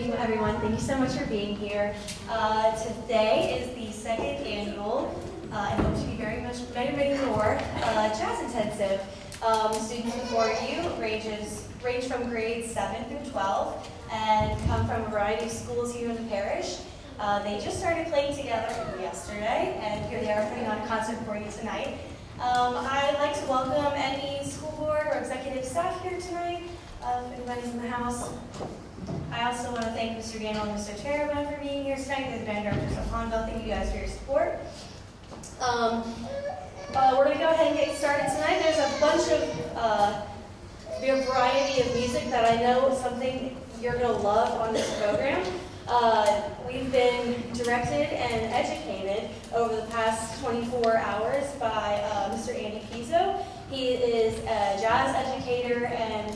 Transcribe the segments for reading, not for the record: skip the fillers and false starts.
evening, everyone. Thank you so much for being here. Today is the second annual, and hope to be many more, jazz intensive. Students before you range from grades 7 through 12 and come from a variety of schools here in the parish. They just started playing together yesterday, and here they are putting on a concert for you tonight. I'd like to welcome any school board or executive staff here tonight, if anybody's in the house. I also want to thank Mr. Gannell and Mr. Cherubin for being here tonight, the band directors of Honville. Thank you guys for your support. We're going to go ahead and get started tonight. There's a bunch of variety of music that I know is something you're going to love on this program. We've been directed and educated over the past 24 hours by Mr. Andy Pizzo. He is a jazz educator and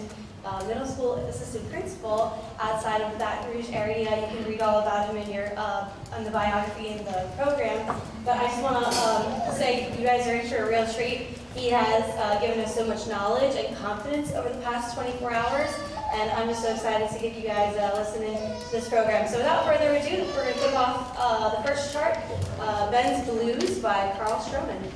middle school assistant principal outside of the Baton Rouge area. You can read all about him in your on the biography in the program. But I just want to say you guys are in for a real treat. He has given us so much knowledge and confidence over the past 24 hours. And I'm just so excited to get you guys listening to this program. So without further ado, we're going to kick off the first chart, Ben's Blues by Carl Stroman.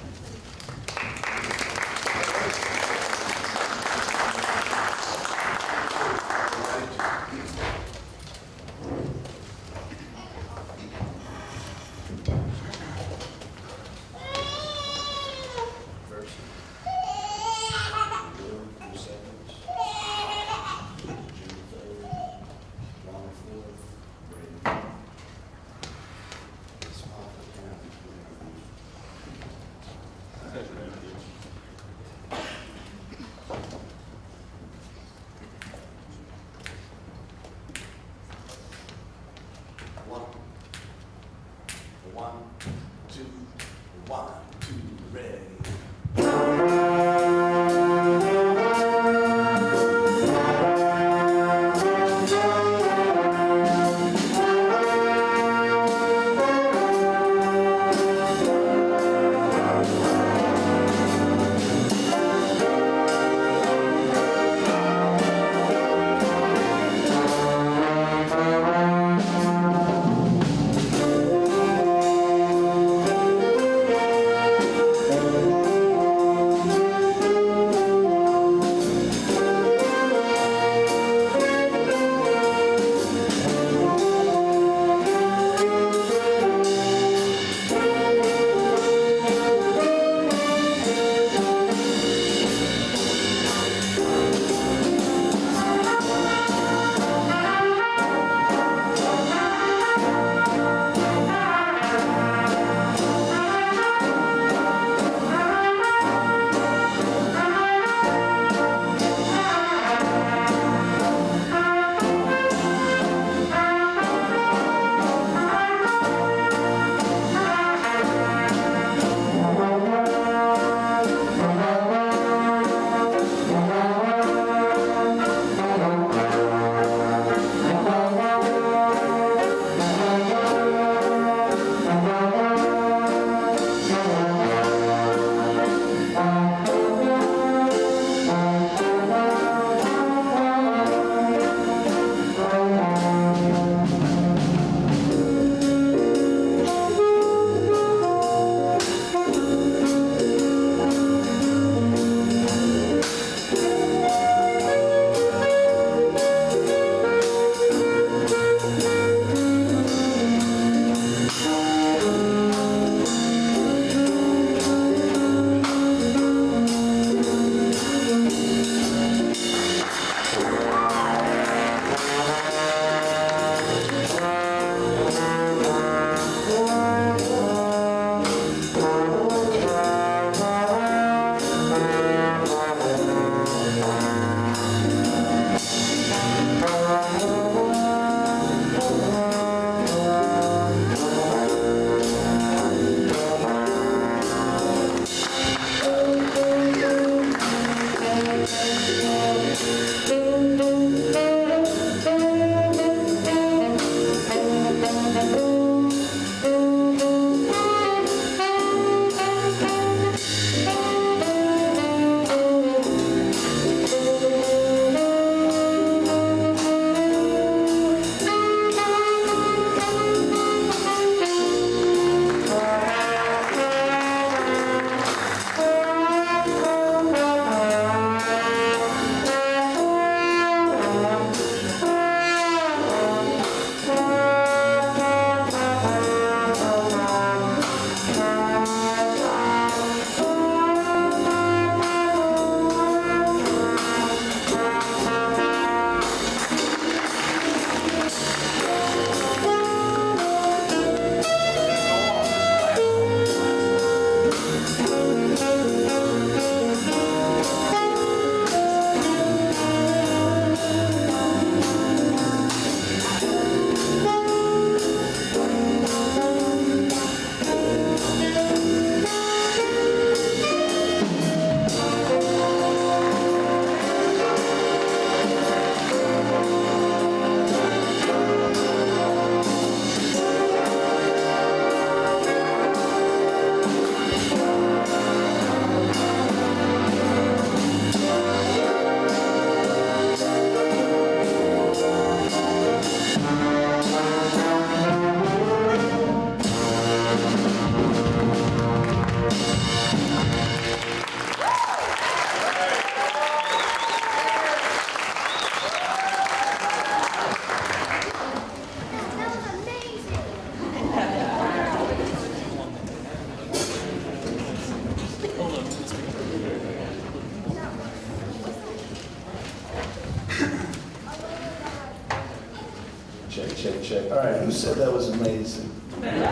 Check. All right, who said that was amazing? Man, I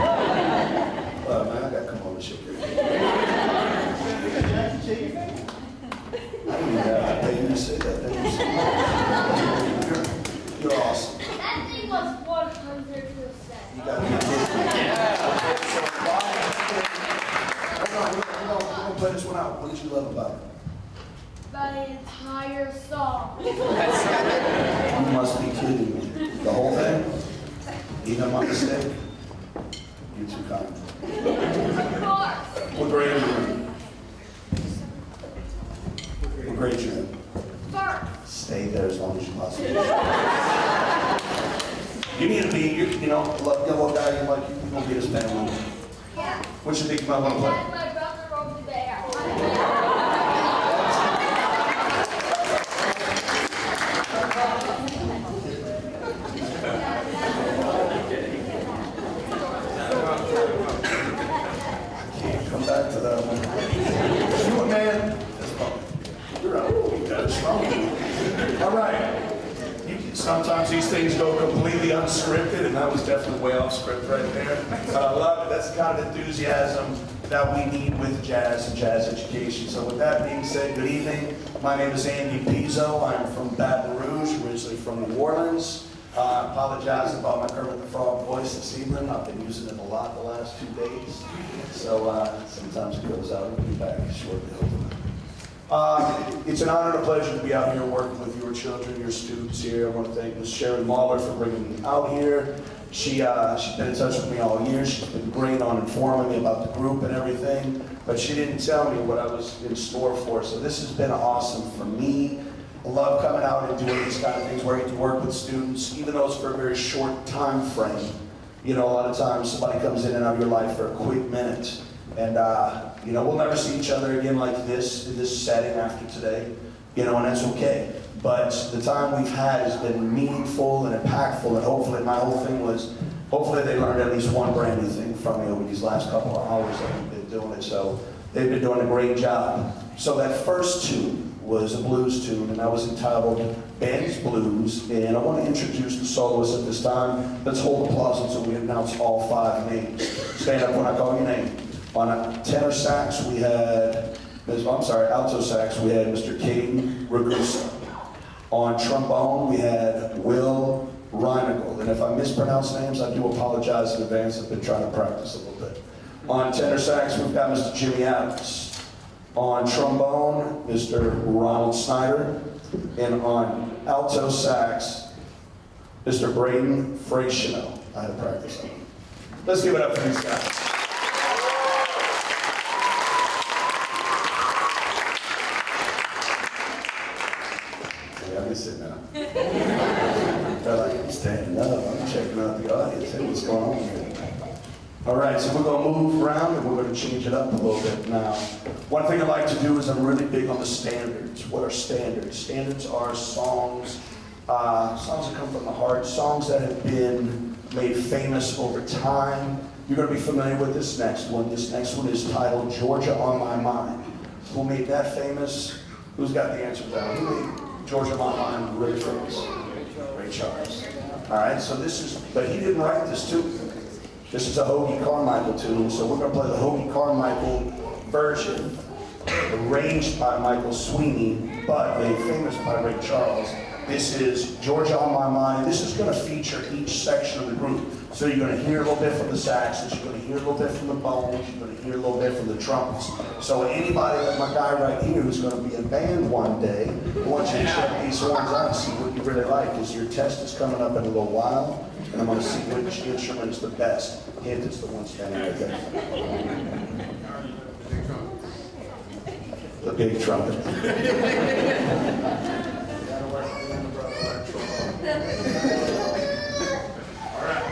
gotta come on and shake your hand. I didn't even have to pay you to say that. Thank you so much. You're awesome. That thing was 100%. You got to Hold on, we're gonna play this one out. What did you love about it? The entire song. You must be kidding me. The whole thing? Even my mistake? You're too kind. Of course. What grade are you in? What grade you in? First. Stay there as long as you possibly can. You need to be, you know, little guy, you're like, you're gonna be his man. Yeah. What you think you might want to play? That's my brother over there. Come back to that one. You a man? You're out. You got it strong. All right. Sometimes these things go completely unscripted, and that was definitely way off script right there. But I love it. That's the kind of enthusiasm that we need with jazz and jazz education. So with that being said, good evening. My name is Andy Pizzo. I'm from Baton Rouge, originally from New Orleans. I apologize about my Kermit the Frog voice this evening. I've been using it a lot the last 2 days. So sometimes it goes out. We'll be back shortly, hopefully. It's an honor and a pleasure to be out here working with your children, your students here. I want to thank Ms. Sharon Mahler for bringing me out here. She's been in touch with me all year. She's been great on informing me about the group and everything, but she didn't tell me what I was in store for. So this has been awesome for me. I love coming out and doing these kind of things where I get to work with students, even though it's for a very short time frame. You know, a lot of times somebody comes in and out of your life for a quick minute. And, you know, we'll never see each other again like this, in this setting after today, you know, and that's okay. But the time we've had has been meaningful and impactful, and hopefully my whole thing was, hopefully they learned at least one brand new thing from me over these last couple of hours that we've been doing it. So they've been doing a great job. So that first tune was a blues tune, and that was entitled Band's Blues. And I want to introduce the soloist at this time. Let's hold applause until we announce all 5 names. Stand up when I call your name. On a tenor sax, we had, alto sax, we had Mr. Caden Ragusa. On trombone, we had Will Reinigal. And if I mispronounce names, I do apologize in advance. I've been trying to practice a little bit. On tenor sax, we've got Mr. Jimmy Adams. On trombone, Mr. Ronald Snyder. And on alto sax, Mr. Braden Freixino. I had to practice on him. Let's give it up for these guys. Sit down. They're like, I'm standing up, I'm checking out the audience, hey, what's going on here? All right, so we're going to move around and we're going to change it up a little bit now. One thing I like to do is I'm really big on the standards. What are standards? Standards are songs, songs that come from the heart, songs that have been made famous over time. You're going to be familiar with this next one. This next one is titled Georgia on My Mind. Who made that famous? Who's got the answer down? Who made Georgia on My Mind really famous? Ray Charles. All right, so this is, but he didn't write this tune. This is a Hoagie Carmichael tune, so we're going to play the Hoagie Carmichael version, arranged by Michael Sweeney, but made famous by Ray Charles. This is Georgia on My Mind. This is going to feature each section of the group. So you're going to hear a little bit from the saxes, you're going to hear a little bit from the bones, you're going to hear a little bit from the trumpets. So anybody like my guy right here who's going to be in band one day, I want you to check these horns out and see what you really like, because your test is coming up in a little while, and I'm going to see which instrument is the best. Hint, it's the one standing right there. The big trumpet. All right.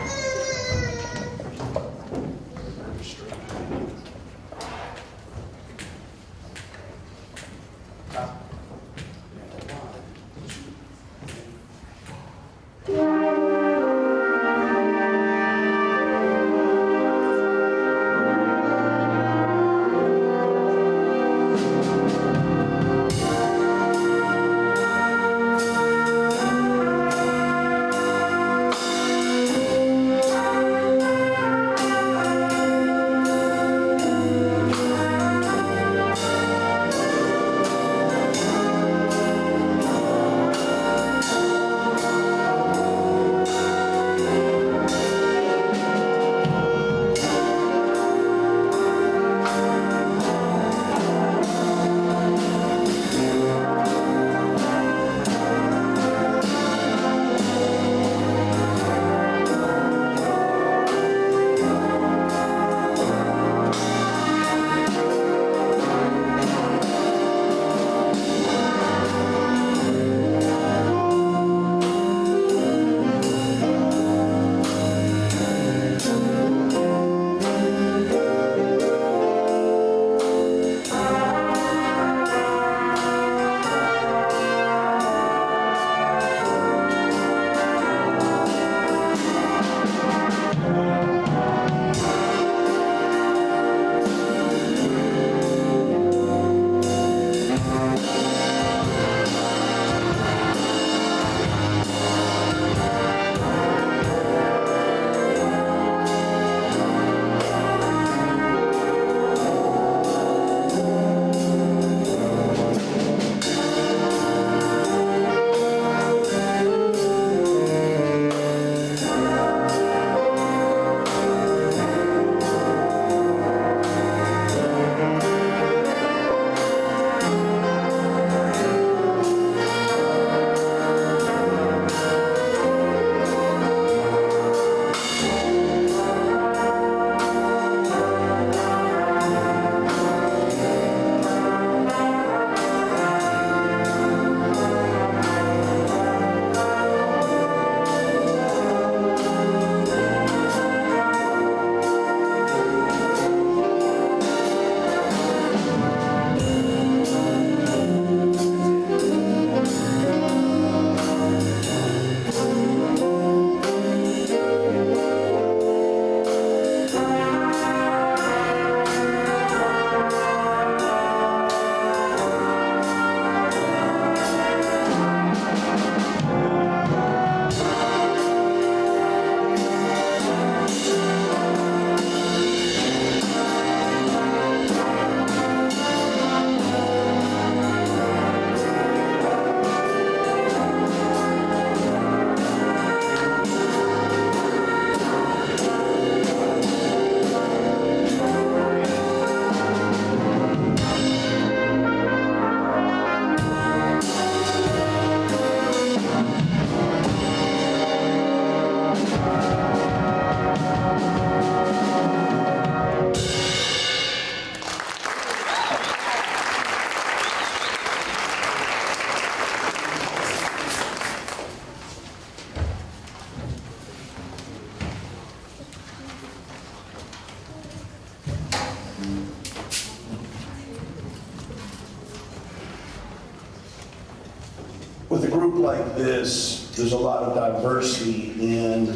group like this, there's a lot of diversity in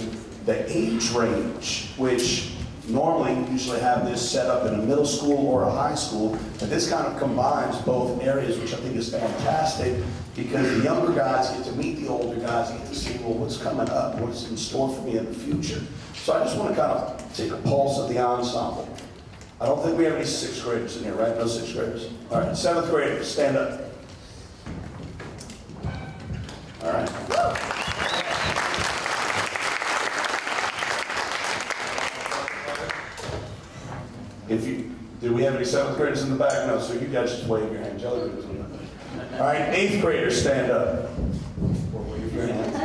the age range, which normally we usually have this set up in a middle school or a high school, but this kind of combines both areas, which I think is fantastic, because the younger guys get to meet the older guys, get to see, well, what's coming up, what's in store for me in the future. So I just want to kind of take a pulse of the ensemble. I don't think we have any 6th graders in here, right? No 6th graders. All right, 7th graders, stand up. All right. Do we have any 7th graders in the back? No, so you guys just wave your hand. All right, 8th graders, stand up. Or wave your hand. All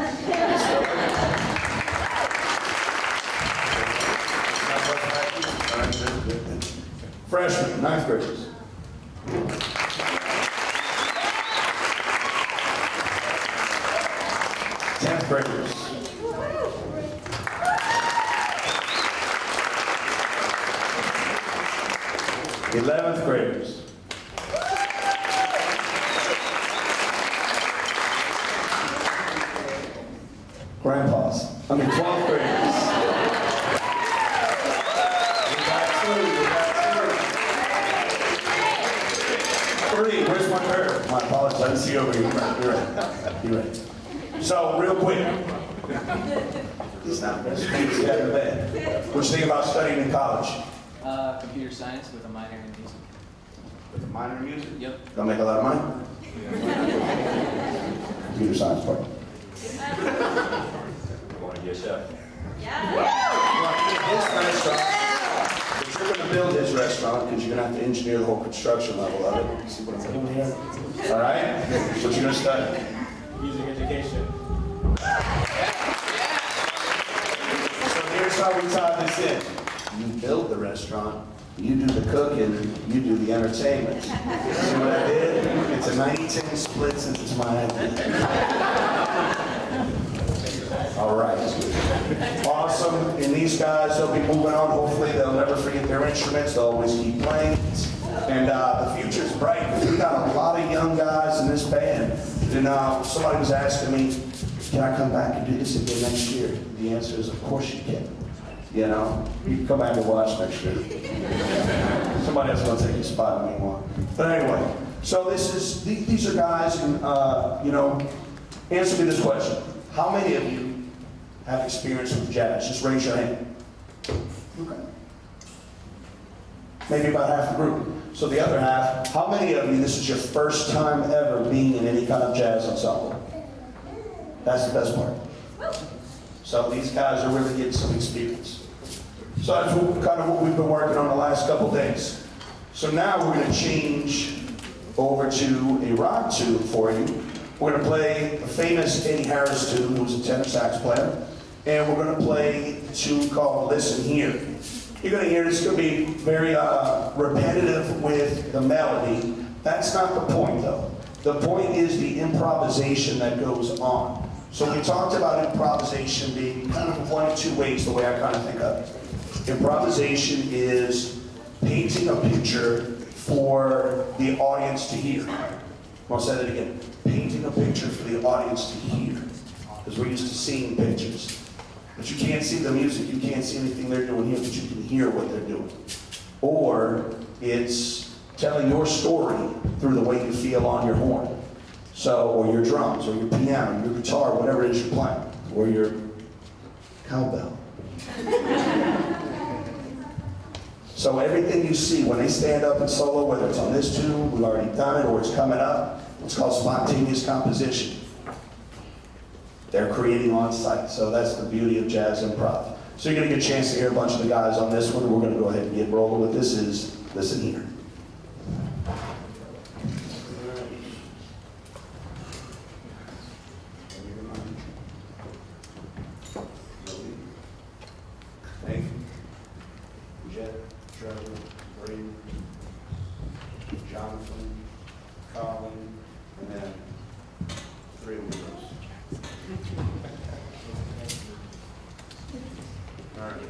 right, good. Freshmen, 9th graders. 10th graders. 11th graders. Grandpas. 12th graders. We got two. Three. Where's my girl? My apologies. I didn't see you over here. You're right. You're right. So, real quick. He's not best friends. He's in bed. What you think about studying in college? Computer science with a minor in music. With a minor in music? Yep. Gonna make a lot of money? Computer science part. Want to get chef? His restaurant, but you're going to build his restaurant because you're going to have to engineer the whole construction level of it. See what I'm doing here? All right? What you going to study? Music education. So here's how we tie this in. You build the restaurant, you do the cooking, you do the entertainment. See what I did? It's a 90-10 split since it's my idea. All right. Awesome. And these guys, they'll be moving on. Hopefully, they'll never forget their instruments. They'll always keep playing. And the future's bright. We've got a lot of young guys in this band. And somebody was asking me, can I come back and do this again next year? The answer is, of course you can. You know, you can come back and watch next year. Somebody else will take your spot anymore. But anyway, so these are guys, and answer me this question. How many of you have experience with jazz? Just raise your hand. Okay. Maybe about half the group. So the other half, how many of you, this is your first time ever being in any kind of jazz ensemble? That's the best part. So these guys are really getting some experience. So that's kind of what we've been working on the last couple days. So now we're going to change over to a rock tune for you. We're going to play a famous Eddie Harris tune, who was a tenor sax player. And we're going to play a tune called Listen Here. You're going to hear it's going to be very repetitive with the melody. That's not the point, though. The point is the improvisation that goes on. So we talked about improvisation being kind of one of two ways, the way I kind of think of it. Improvisation is painting a picture for the audience to hear. I'll say that again. Painting a picture for the audience to hear. Because we're used to seeing pictures. But you can't see the music, you can't see anything they're doing here, but you can hear what they're doing. Or it's telling your story through the way you feel on your horn. So, or your drums, or your piano, your guitar, whatever it is you're playing, or your cowbell. So everything you see when they stand up and solo, whether it's on this tune, we've already done it, or it's coming up, it's called spontaneous composition. They're creating on site, so that's the beauty of jazz improv. So you're going to get a chance to hear a bunch of the guys on this one. We're going to go ahead and get rolling with this. Is Listen Here. Hank, Jet, Trevor, Brady, Jonathan, Colin, and then three of those. All right.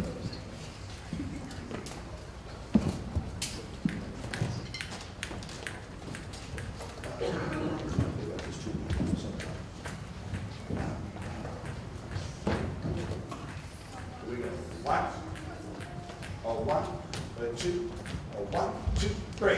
1. Oh, 1, 2, oh, 1, 2, 3.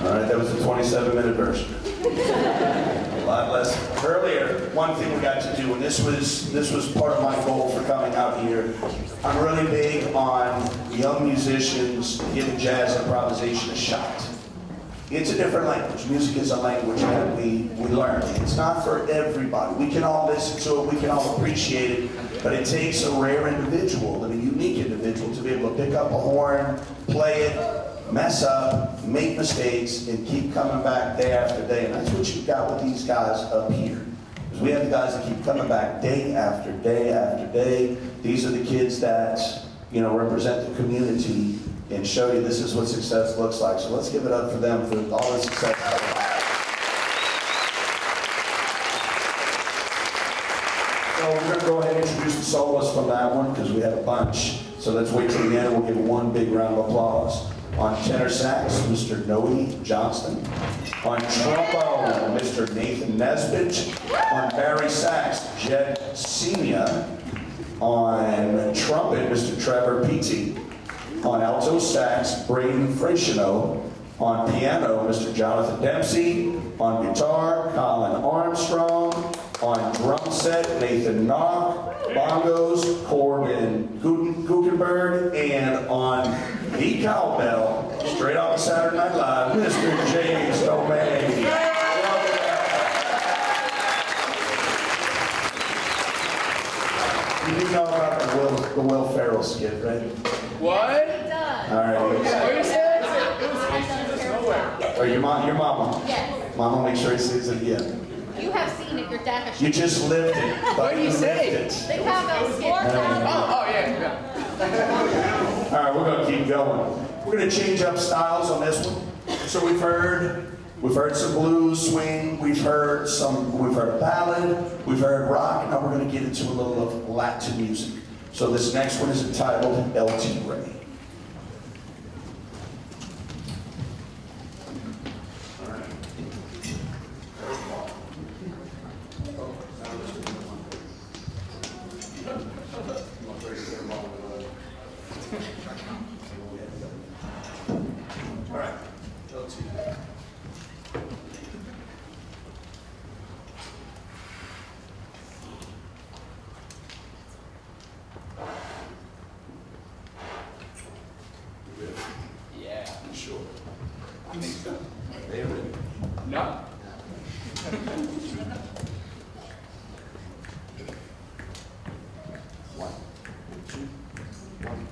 All right, that was the 27-minute version. A lot less. Earlier, one thing we got to do, and this was part of my goal for coming out here. I'm really big on young musicians giving jazz improvisation a shot. It's a different language. Music is a language that we learn. It's not for everybody. We can all listen to it, we can all appreciate it, but it takes a rare individual and a unique individual to be able to pick up a horn, play it, mess up, make mistakes, and keep coming back day after day. And that's what you've got with these guys up here. Because we have the guys that keep coming back day after day after day. These are the kids that, you know, represent the community and show you this is what success looks like. So let's give it up for them for all the success that they have. So we're going to go ahead and introduce the soloists from that one because we have a bunch. So let's wait till the end. We'll give one big round of applause. On tenor sax, Mr. Noe Johnston. On trombone, Mr. Nathan Nesbitt. On bari sax, Jed Senia. On trumpet, Mr. Trevor Peaty. On alto sax, Braden Freixino. On piano, Mr. Jonathan Dempsey. On guitar, Colin Armstrong. On drum set, Nathan Knock. Bongos, Corbin Guggenberg. And on the cowbell, straight off of Saturday Night Live, Mr. James Domain. You do know about the Will Ferrell skit, right? What? All right. What you said? Oh, your mama. Yes. Mama, make sure he sees it again. You have seen it, your dad has You just lived it. What did you say? Lived it. The cowbell skit. Oh, yeah. All right, we're gonna keep going. We're gonna change up styles on this one. So we've heard some blues, swing, we've heard a ballad, we've heard rock, and now we're gonna get into a little of Latin music. So this next one is entitled El Tigre. All right. El Tigre. Yeah. You sure? I think so. They ready? No. One, two, ready.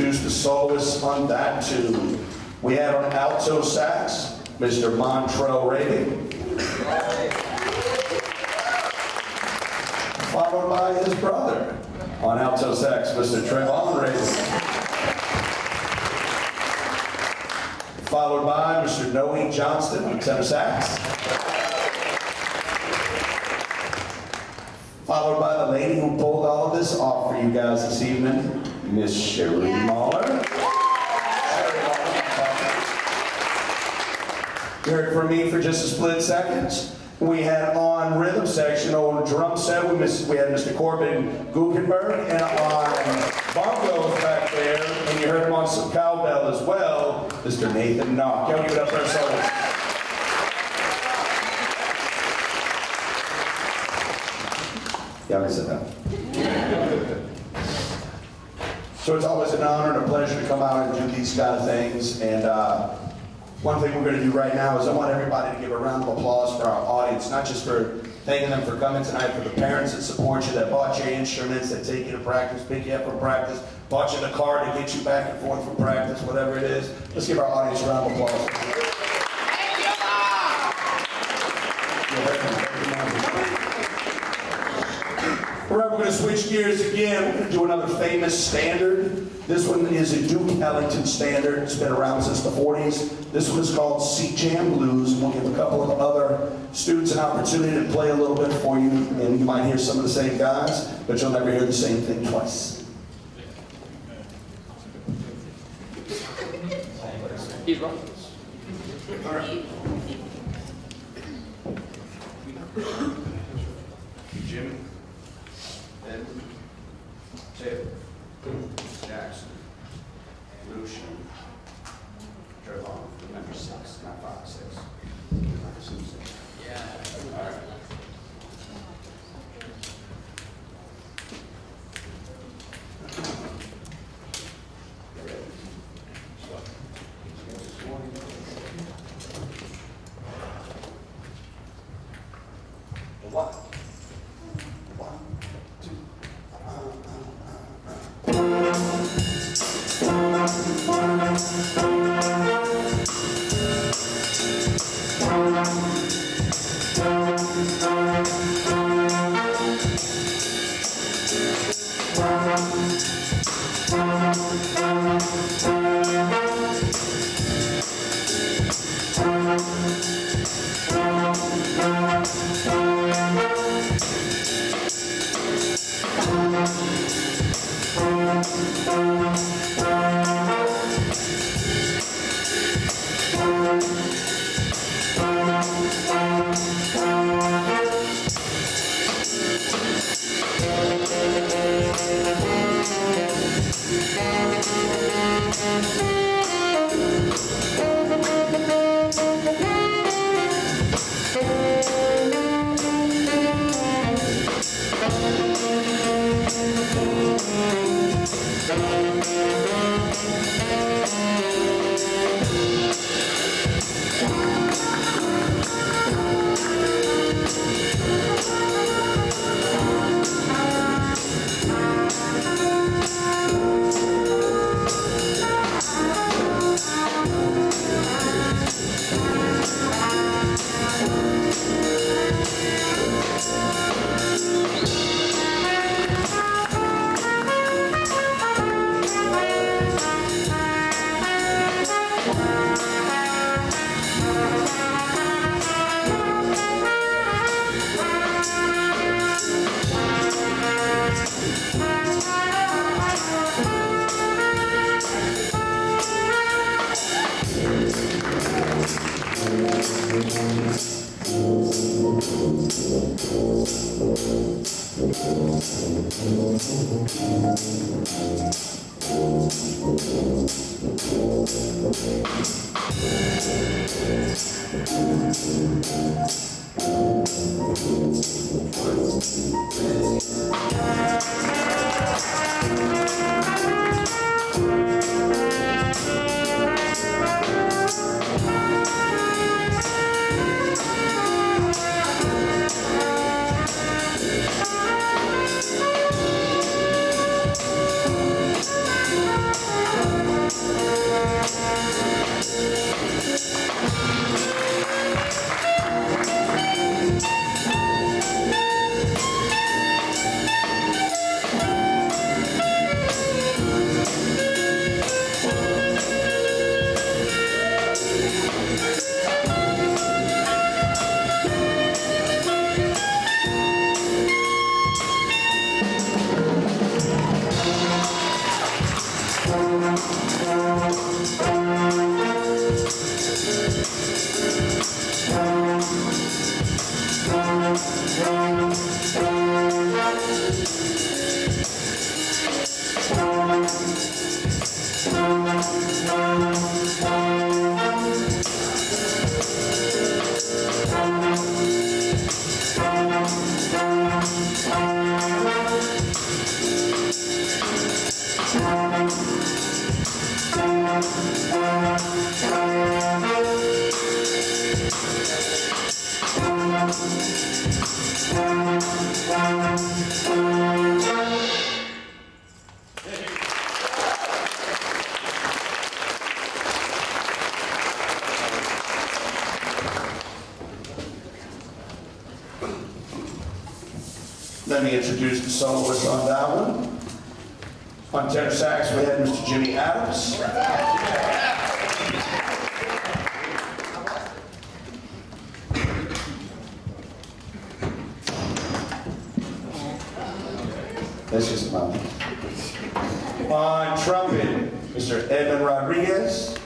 introduce the soloists on that tune. We have on alto sax, Mr. Montrell Reagan. Followed by his brother on alto sax, Mr. Trevon Reagan. Followed by Mr. Noe Johnston on tenor sax. Followed by the lady who pulled all of this off for you guys this evening, Miss Sherry Mahler. You heard from me for just a split second. We had on rhythm section, on drum set, we had Mr. Corbin Guggenberg, and on bongos back there, and you heard him on some cowbell as well, Mr. Nathan Knock. Y'all give it up for our soloists. Y'all can sit down. So it's always an honor and a pleasure to come out and do these kind of things. And one thing we're going to do right now is I want everybody to give a round of applause for our audience, not just for thanking them for coming tonight, for the parents that support you, that bought your instruments, that take you to practice, pick you up from practice, bought you the car to get you back and forth from practice, whatever it is. Let's give our audience a round of applause. All right, we're going to switch gears again. We're going to do another famous standard. This one is a Duke Ellington standard. It's been around since the 40s. This one is called C Jam Blues. We'll give a couple of other students an opportunity to play a little bit for you, and you might hear some of the same guys, but you'll never hear the same thing twice. He's wrong. All right. Jimmy, Ed, Taylor, Jackson, Lucian, Trevon, number 6, not 5, 6. Number 6. Yeah. All right. What? Let me introduce the soloist on that one. On tenor sax, we had Mr. Jimmy Adams. That's just a moment. On trumpet, Mr. Edmund Rodriguez.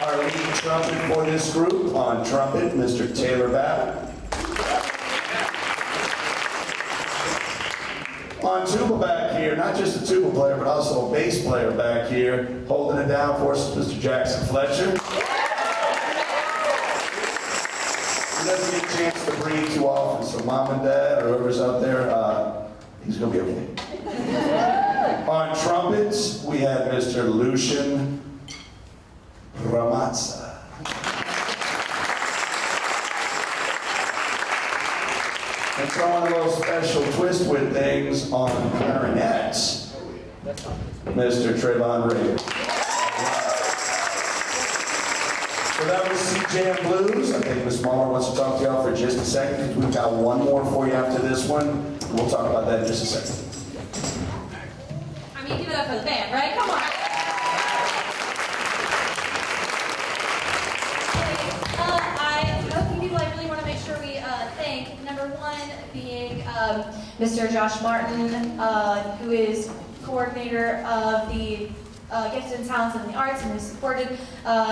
Our lead trumpet for this group, on trumpet, Mr. Taylor Babbitt. On tuba back here, not just a tuba player, but also a bass player back here, holding it down for us is Mr. Jackson Fletcher. He doesn't get a chance to breathe too often, so mom and dad, or whoever's out there, he's going to be okay. On trumpets, we have Mr. Lucian Ramazza. And so on a little special twist with things on clarinets, Mr. Trayvon Ray. So that was C-Jam Blues. I think Ms. Mahler wants to talk to y'all for just a second, because we've got one more for you after this one. We'll talk about that in just a second. I mean, give it up for the band, right? Come on. I know a few people I really want to make sure we thank. Number one being Mr. Josh Martin, who is coordinator of the Gifted and Talented in the Arts, and who supported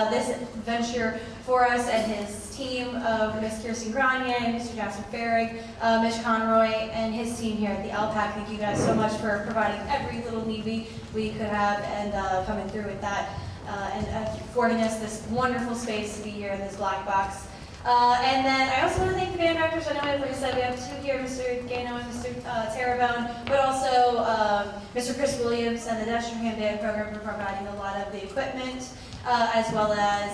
this venture for us, and his team of Miss Kirsten Granier, Mr. Jasper Farrig, Mitch Conroy, and his team here at the LPAC. Thank you guys so much for providing every little need we could have, and coming through with that, and affording us this wonderful space to be here in this black box. And then I also want to thank the band directors. I know, like I said, we have two here, Mr. Gano and Mr. Terrebonne, but also Mr. Chris Williams and the Destringham Band Program for providing a lot of the equipment, as well as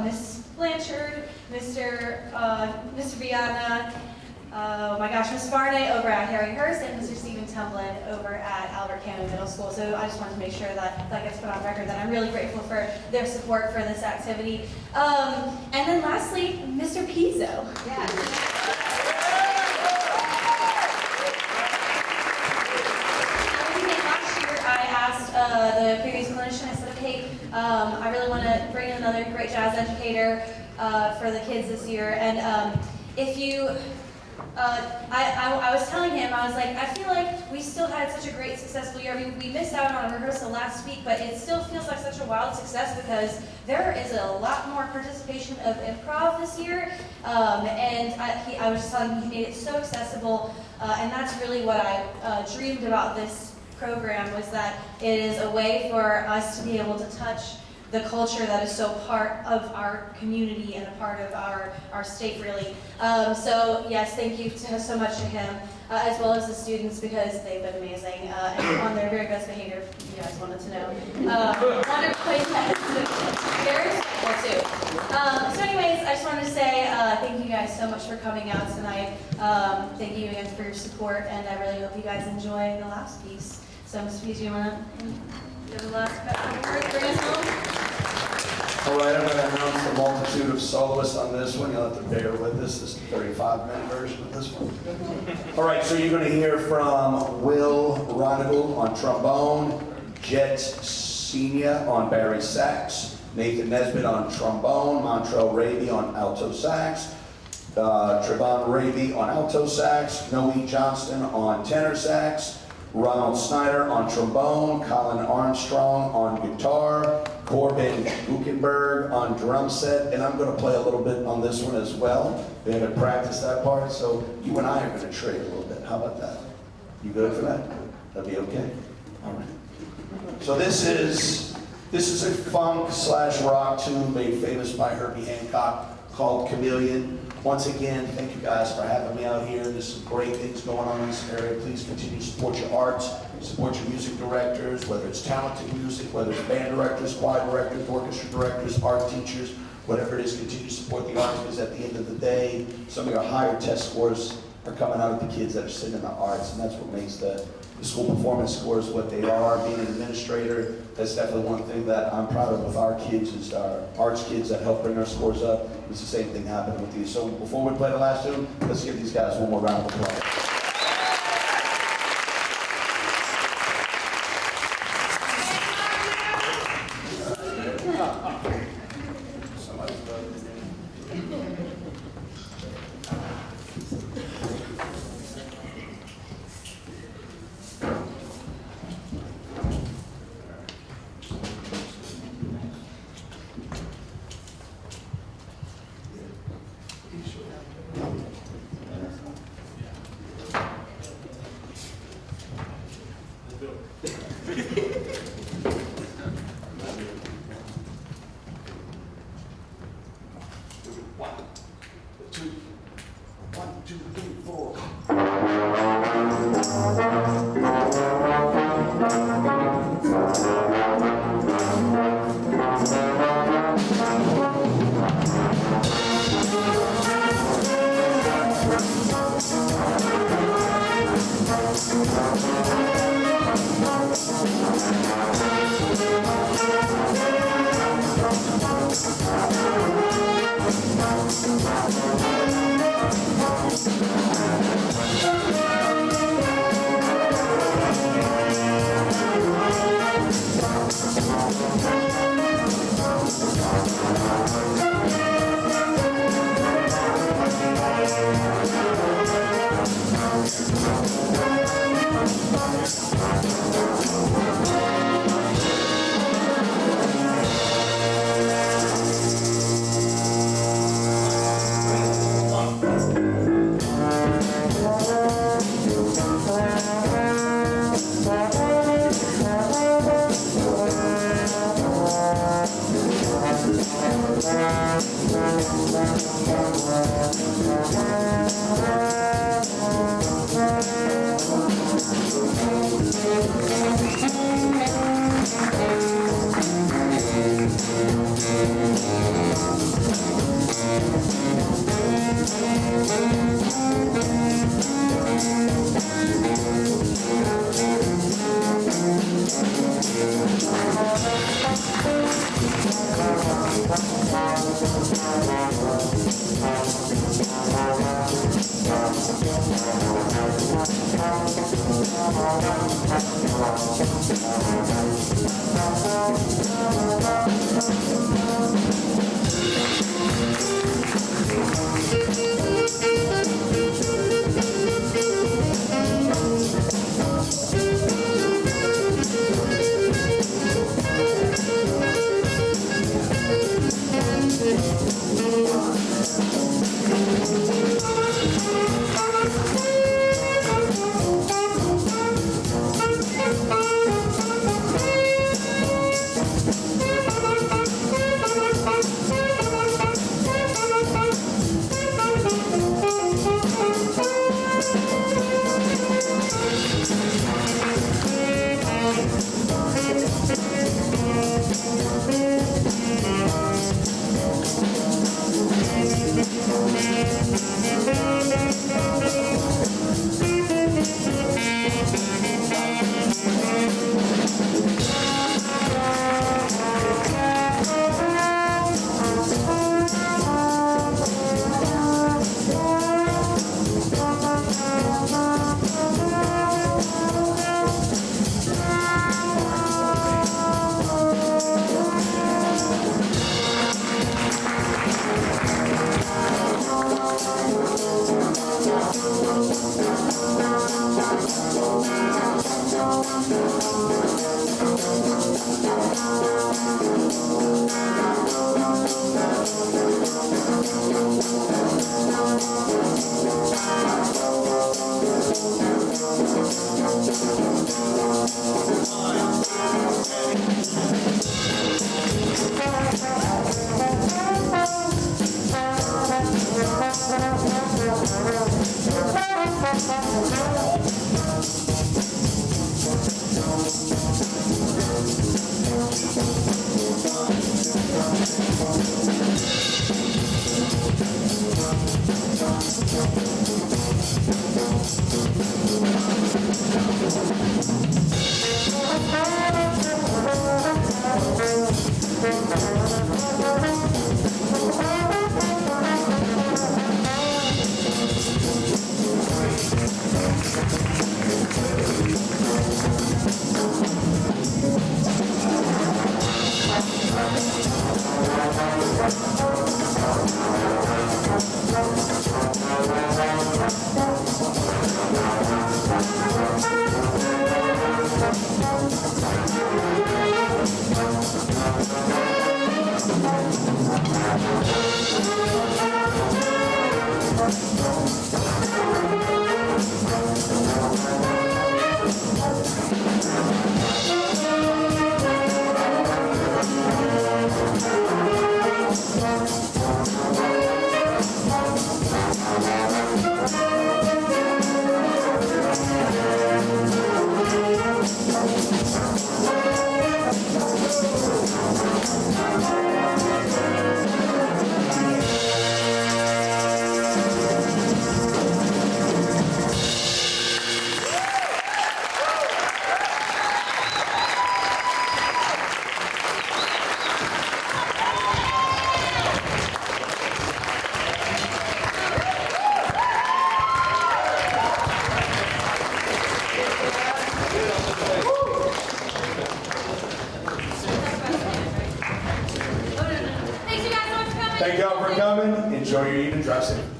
Miss Blanchard, Mr. Viana, oh my gosh, Miss Varney over at Harry Hurst, and Mr. Stephen Tumblin over at Albert Cannon Middle School. So I just wanted to make sure that that gets put on record, that I'm really grateful for their support for this activity. And then lastly, Mr. Pizzo. Yeah. Last year I asked the previous clinician, I said, okay, I really want to bring in another great jazz educator for the kids this year. And if you I was telling him, I was like, I feel like we still had such a great, successful year. I mean, we missed out on a rehearsal last week, but it still feels like such a wild success because there is a lot more participation of improv this year. And I was just telling him, he made it so accessible, and that's really what I dreamed about this program, was that it is a way for us to be able to touch the culture that is so part of our community and a part of our state, really. So yes, thank you so much to him, as well as the students, because they've been amazing and on their very best behavior, if you guys wanted to know. Wonderfully, very respectful too. So anyways, I just wanted to say thank you guys so much for coming out tonight. Thank you again for your support, and I really hope you guys enjoy the last piece. So Mr. Pease, you want to give the last word, bring us home? All right, I'm going to announce the multitude of soloists on this one. You'll have to bear with us. This is the 35-minute version of this one. All right, so you're going to hear from Will Ronigal on trombone, Jet Senior on Barry sax, Nathan Nesbitt on trombone, Montrell Raby on alto sax, Trevon Raby on alto sax, Noe Johnston on tenor sax, Ronald Snyder on trombone, Colin Armstrong on guitar, Corbin Guckenberg on drum set, and I'm going to play a little bit on this one as well. We haven't practiced that part, so you and I are going to trade a little bit. How about that? You good for that? That'd be okay? All right. So this is a funk/rock tune made famous by Herbie Hancock called Chameleon. Once again, thank you guys for having me out here. There's some great things going on in this area. Please continue to support your arts. Support your music directors, whether it's talented music, whether it's band directors, choir directors, orchestra directors, art teachers, whatever it is, continue to support the arts, because at the end of the day, some of your higher test scores are coming out of the kids that are sitting in the arts, and that's what makes the school performance scores what they are. Being an administrator, that's definitely one thing that I'm proud of with our kids, is our arts kids that help bring our scores up. It's the same thing happening with these. So before we play the last tune, let's give these guys one more round of applause. One, two, three, four. Thank y'all for coming. Enjoy your evening. Drive safe.